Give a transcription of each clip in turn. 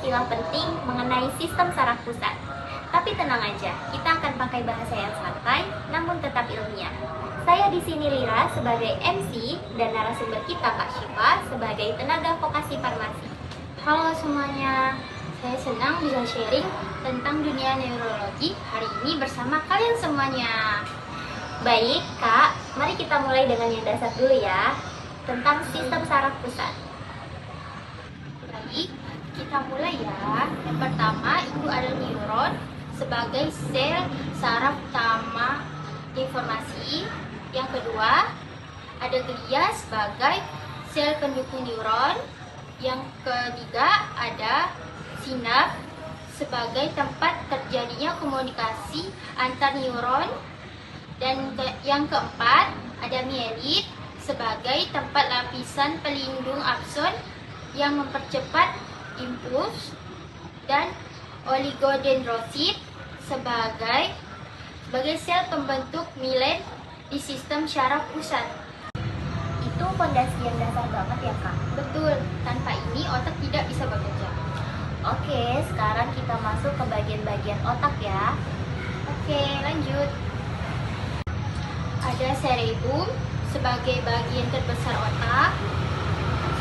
istilah penting mengenai sistem saraf pusat. Tapi tenang aja, kita akan pakai bahasa yang santai namun tetap ilmiah. Saya di sini Lira sebagai MC dan narasumber kita Kak Syifa sebagai tenaga vokasi farmasi. Halo semuanya, saya senang bisa sharing tentang dunia neurologi hari ini bersama kalian semuanya. Baik Kak, mari kita mulai dengan yang dasar dulu ya, tentang sistem saraf pusat. Baik, kita mulai ya. Yang pertama itu ada neuron sebagai sel saraf utama informasi. Yang kedua ada glia sebagai sel pendukung neuron. Yang ketiga ada sinaps sebagai tempat terjadinya komunikasi antar neuron. Dan yang keempat ada mielit sebagai tempat lapisan pelindung akson yang mempercepat impuls, dan oligodendrosit sebagai sel pembentuk mielin di sistem syaraf pusat. Itu fondasi yang dasar banget ya Kak? Betul, tanpa ini otak tidak bisa bekerja. Oke, sekarang kita masuk ke bagian-bagian otak ya. Oke, lanjut. Ada cerebrum sebagai bagian terbesar otak,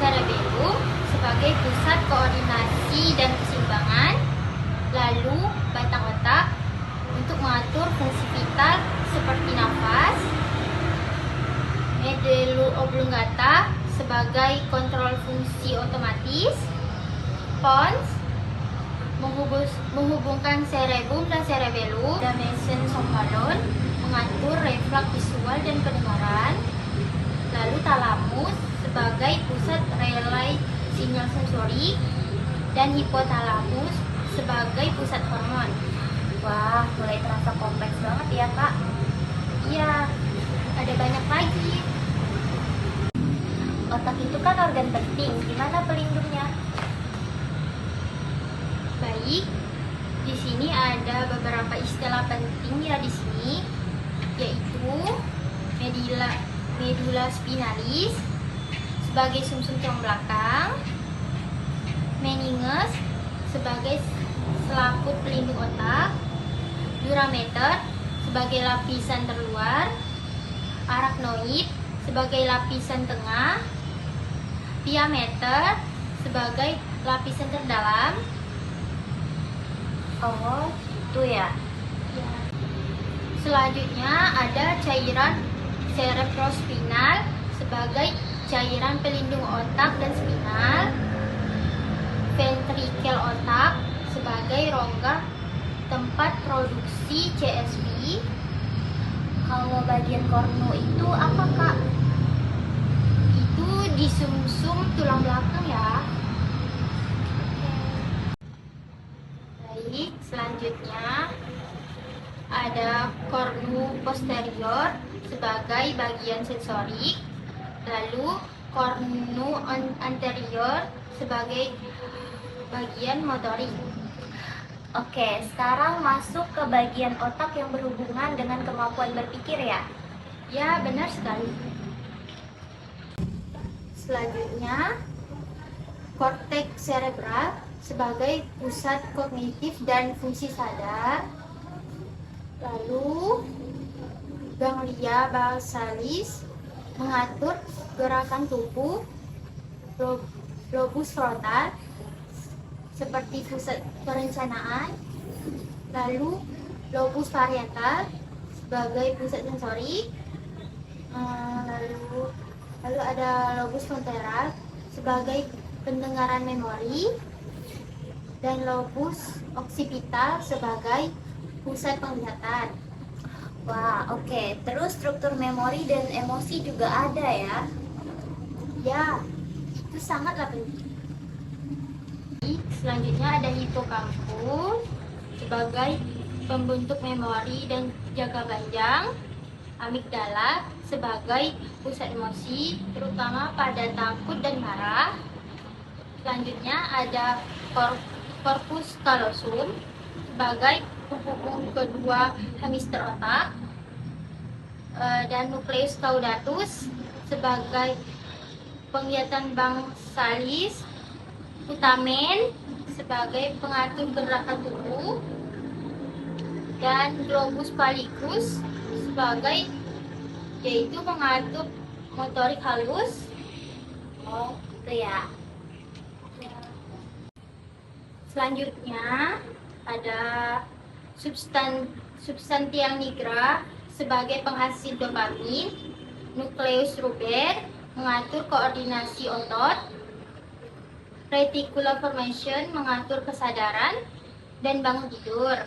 cerebellum sebagai pusat koordinasi dan keseimbangan, lalu batang otak untuk mengatur fungsi vital seperti nafas, medulla oblongata sebagai kontrol fungsi otomatis, pons menghubungkan cerebrum dan cerebellum, dan mesencephalon mengatur refleks visual dan pendengaran, lalu talamus sebagai pusat relay sinyal sensorik, dan hipotalamus sebagai pusat hormon. Wah, mulai terasa kompleks banget ya Kak? Iya, ada banyak lagi. Otak itu kan organ penting, gimana pelindungnya? Baik, di sini ada beberapa istilah penting ya di sini, yaitu medulla spinalis sebagai sumsum tulang belakang, meninges sebagai selaput pelindung otak, durameter sebagai lapisan terluar, arachnoid sebagai lapisan tengah, pia mater sebagai lapisan terdalam. Oh, gitu ya. Ya. Selanjutnya ada cairan cerebrospinal sebagai cairan pelindung otak dan spinal, ventrikel otak sebagai rongga tempat produksi CSP. Kalau bagian kornu itu apa Kak? Itu di sumsum tulang belakang ya. Baik, selanjutnya ada kornu posterior sebagai bagian sensorik, lalu kornu anterior sebagai bagian motorik. Oke, sekarang masuk ke bagian otak yang berhubungan dengan kemampuan berpikir ya? Ya, benar sekali. Selanjutnya, korteks cerebral sebagai pusat kognitif dan fungsi sadar. Lalu, ganglia basalis mengatur gerakan tubuh. Lobus frontal seperti pusat perencanaan. Lalu, lobus parietal sebagai pusat sensorik. Lalu ada lobus frontal sebagai pendengaran memori, dan lobus occipital sebagai pusat penglihatan. Wah, oke. Terus struktur memori dan emosi juga ada ya? Ya, itu sangatlah penting. Selanjutnya ada hipokampus sebagai pembentuk memori dan jangka panjang, amigdala sebagai pusat emosi terutama pada takut dan marah. Selanjutnya ada corpus callosum sebagai penghubung kedua hemisfer otak, dan nucleus caudatus sebagai penglihatan bangsalis, putamen sebagai pengatur gerakan tubuh, dan globus palligus sebagai yaitu mengatur motorik halus. Oh, gitu ya. Selanjutnya ada substantia nigra sebagai penghasil dopamin, nukleus ruber mengatur koordinasi otot, reticular formation mengatur kesadaran dan bangun tidur.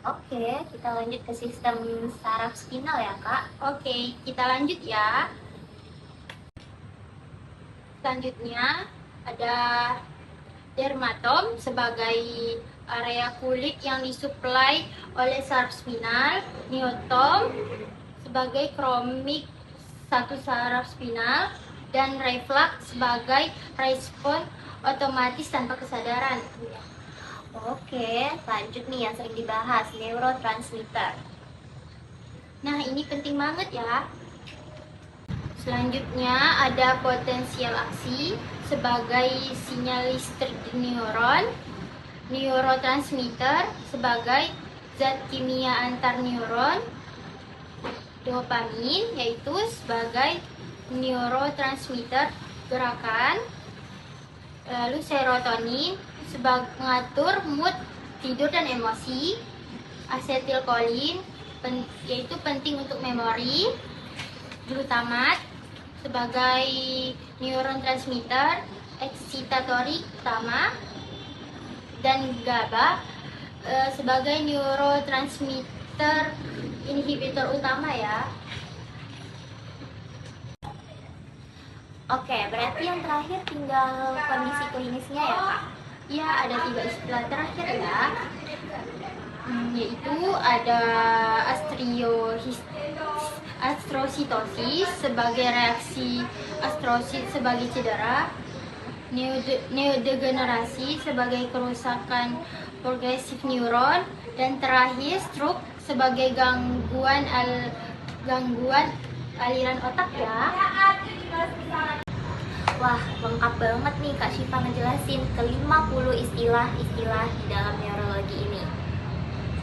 Oke, kita lanjut ke sistem saraf spinal ya, Kak. Oke, kita lanjut ya. Selanjutnya ada dermatom sebagai area kulit yang disuplai oleh saraf spinal, neotom sebagai kromik satu saraf spinal, dan reflux sebagai respon otomatis tanpa kesadaran. Oke, lanjut nih yang sering dibahas, neurotransmitter. Nah, ini penting banget ya. Selanjutnya ada potensial aksi sebagai sinyal listrik di neuron, neurotransmitter sebagai zat kimia antar neuron, dopamin yaitu sebagai neurotransmitter gerakan, lalu serotonin sebagai mengatur mood, tidur dan emosi, asetilkolin yaitu penting untuk memori, glutamat sebagai neurotransmitter eksitatorik utama, dan GABA sebagai neurotransmitter inhibitor utama ya. Oke, berarti yang terakhir tinggal kondisi klinisnya ya, Kak? Ya, ada 3 istilah terakhir ya, yaitu ada astrositosis sebagai reaksi astrosit sebagai cedera, neodegenerasi sebagai kerusakan progresif neuron, dan terakhir stroke sebagai gangguan aliran otak ya. Wah, lengkap banget nih Kak Syifa ngejelasin ke-50 istilah-istilah di dalam neurologi ini.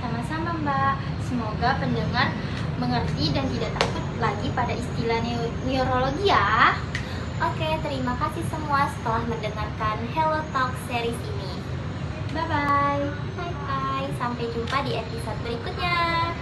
Sama-sama Mbak, semoga pendengar mengerti dan tidak takut lagi pada istilah neurologi ya. Oke, terima kasih semua setelah mendengarkan Hello Talk series ini. Bye-bye. Bye-bye, sampai jumpa di episode berikutnya.